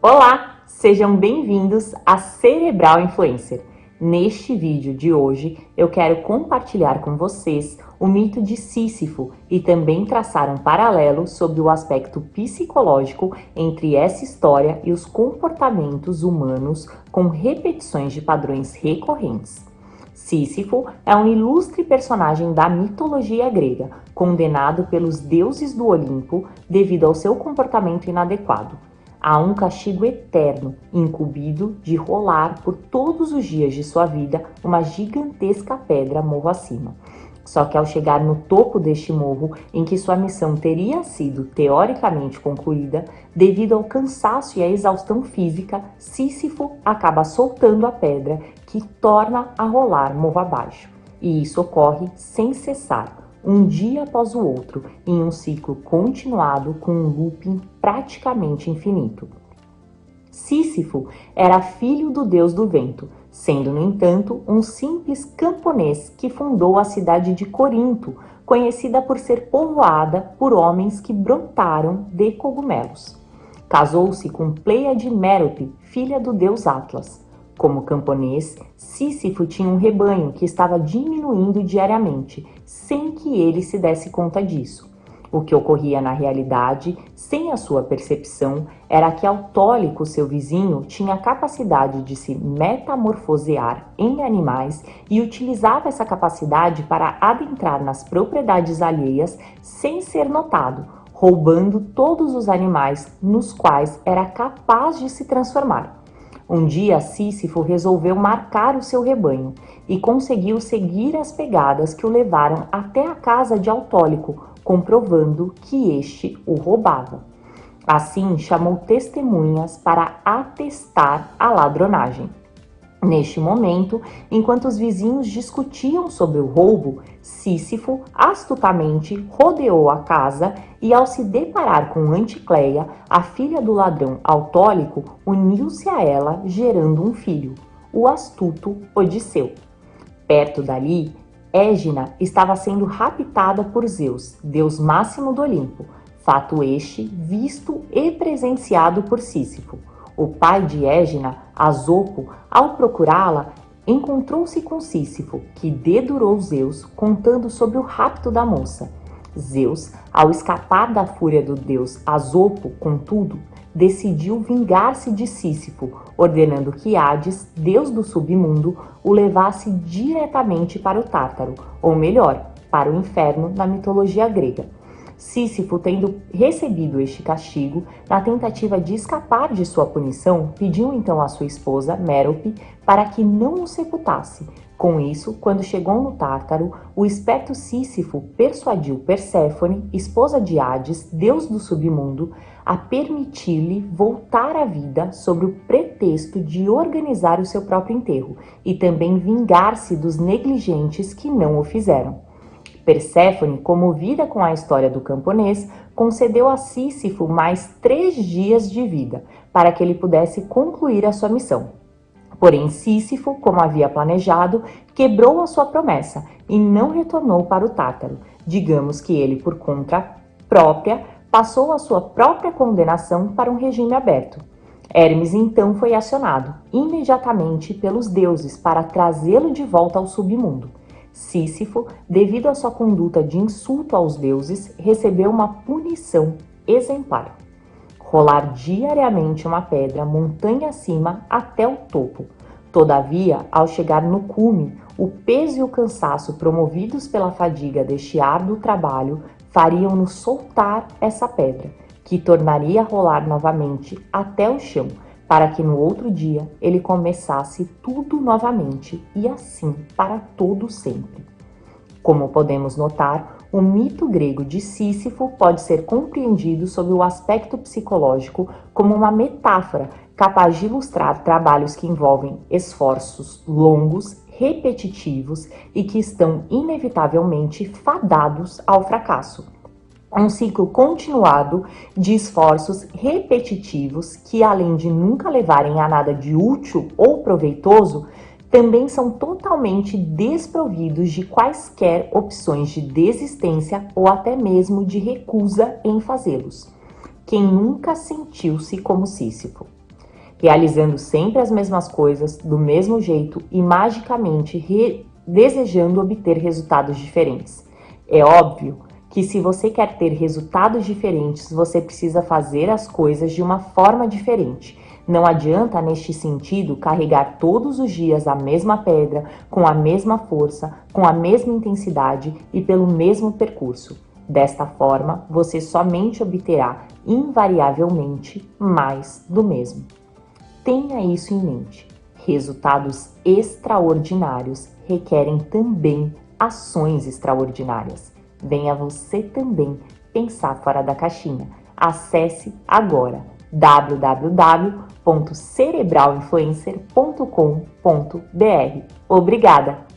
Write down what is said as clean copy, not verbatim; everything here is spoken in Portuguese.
Olá, sejam bem-vindos a Cerebral Influencer. Neste vídeo de hoje, eu quero compartilhar com vocês o mito de Sísifo e também traçar um paralelo sobre o aspecto psicológico entre essa história e os comportamentos humanos com repetições de padrões recorrentes. Sísifo é um ilustre personagem da mitologia grega, condenado pelos deuses do Olimpo devido ao seu comportamento inadequado. Há um castigo eterno, incumbido de rolar por todos os dias de sua vida uma gigantesca pedra morro acima. Só que ao chegar no topo deste morro, em que sua missão teria sido teoricamente concluída, devido ao cansaço e à exaustão física, Sísifo acaba soltando a pedra que torna a rolar morro abaixo. E isso ocorre sem cessar, um dia após o outro, em um ciclo continuado com um looping praticamente infinito. Sísifo era filho do deus do vento, sendo, no entanto, um simples camponês que fundou a cidade de Corinto, conhecida por ser povoada por homens que brotaram de cogumelos. Casou-se com Pleiade Mérope, filha do deus Atlas. Como camponês, Sísifo tinha um rebanho que estava diminuindo diariamente, sem que ele se desse conta disso. O que ocorria na realidade, sem a sua percepção, era que Autólico, seu vizinho, tinha a capacidade de se metamorfosear em animais e utilizava essa capacidade para adentrar nas propriedades alheias sem ser notado, roubando todos os animais nos quais era capaz de se transformar. Um dia, Sísifo resolveu marcar o seu rebanho e conseguiu seguir as pegadas que o levaram até a casa de Autólico, comprovando que este o roubava. Assim, chamou testemunhas para atestar a ladronagem. Neste momento, enquanto os vizinhos discutiam sobre o roubo, Sísifo astutamente rodeou a casa e, ao se deparar com Anticleia, a filha do ladrão Autólico, uniu-se a ela, gerando um filho, o astuto Odisseu. Perto dali, Égina estava sendo raptada por Zeus, deus máximo do Olimpo, fato este visto e presenciado por Sísifo. O pai de Égina, Asopo, ao procurá-la, encontrou-se com Sísifo, que dedurou Zeus, contando sobre o rapto da moça. Zeus, ao escapar da fúria do deus Asopo, contudo, decidiu vingar-se de Sísifo, ordenando que Hades, deus do submundo, o levasse diretamente para o Tártaro, ou melhor, para o inferno na mitologia grega. Sísifo, tendo recebido este castigo, na tentativa de escapar de sua punição, pediu então à sua esposa, Mérope, para que não o sepultasse. Com isso, quando chegou no Tártaro, o esperto Sísifo persuadiu Perséfone, esposa de Hades, deus do submundo, a permitir-lhe voltar à vida sob o pretexto de organizar o seu próprio enterro e também vingar-se dos negligentes que não o fizeram. Perséfone, comovida com a história do camponês, concedeu a Sísifo mais 3 dias de vida, para que ele pudesse concluir a sua missão. Porém, Sísifo, como havia planejado, quebrou a sua promessa e não retornou para o Tártaro. Digamos que ele, por conta própria, passou a sua própria condenação para um regime aberto. Hermes então foi acionado, imediatamente pelos deuses, para trazê-lo de volta ao submundo. Sísifo, devido à sua conduta de insulto aos deuses, recebeu uma punição exemplar: rolar diariamente uma pedra montanha acima até o topo. Todavia, ao chegar no cume, o peso e o cansaço promovidos pela fadiga deste árduo trabalho fariam-no soltar essa pedra, que tornaria a rolar novamente até o chão, para que no outro dia ele começasse tudo novamente e assim para todo sempre. Como podemos notar, o mito grego de Sísifo pode ser compreendido sob o aspecto psicológico como uma metáfora capaz de ilustrar trabalhos que envolvem esforços longos, repetitivos e que estão inevitavelmente fadados ao fracasso. Um ciclo continuado de esforços repetitivos que, além de nunca levarem a nada de útil ou proveitoso, também são totalmente desprovidos de quaisquer opções de desistência ou até mesmo de recusa em fazê-los. Quem nunca sentiu-se como Sísifo? realizando sempre as mesmas coisas, do mesmo jeito e magicamente desejando obter resultados diferentes. É óbvio que se você quer ter resultados diferentes, você precisa fazer as coisas de uma forma diferente. Não adianta, neste sentido, carregar todos os dias a mesma pedra, com a mesma força, com a mesma intensidade e pelo mesmo percurso. Desta forma, você somente obterá, invariavelmente, mais do mesmo. Tenha isso em mente. Resultados extraordinários requerem também ações extraordinárias. Venha você também pensar fora da caixinha. Acesse agora www.cerebralinfluencer.com.br. Obrigada!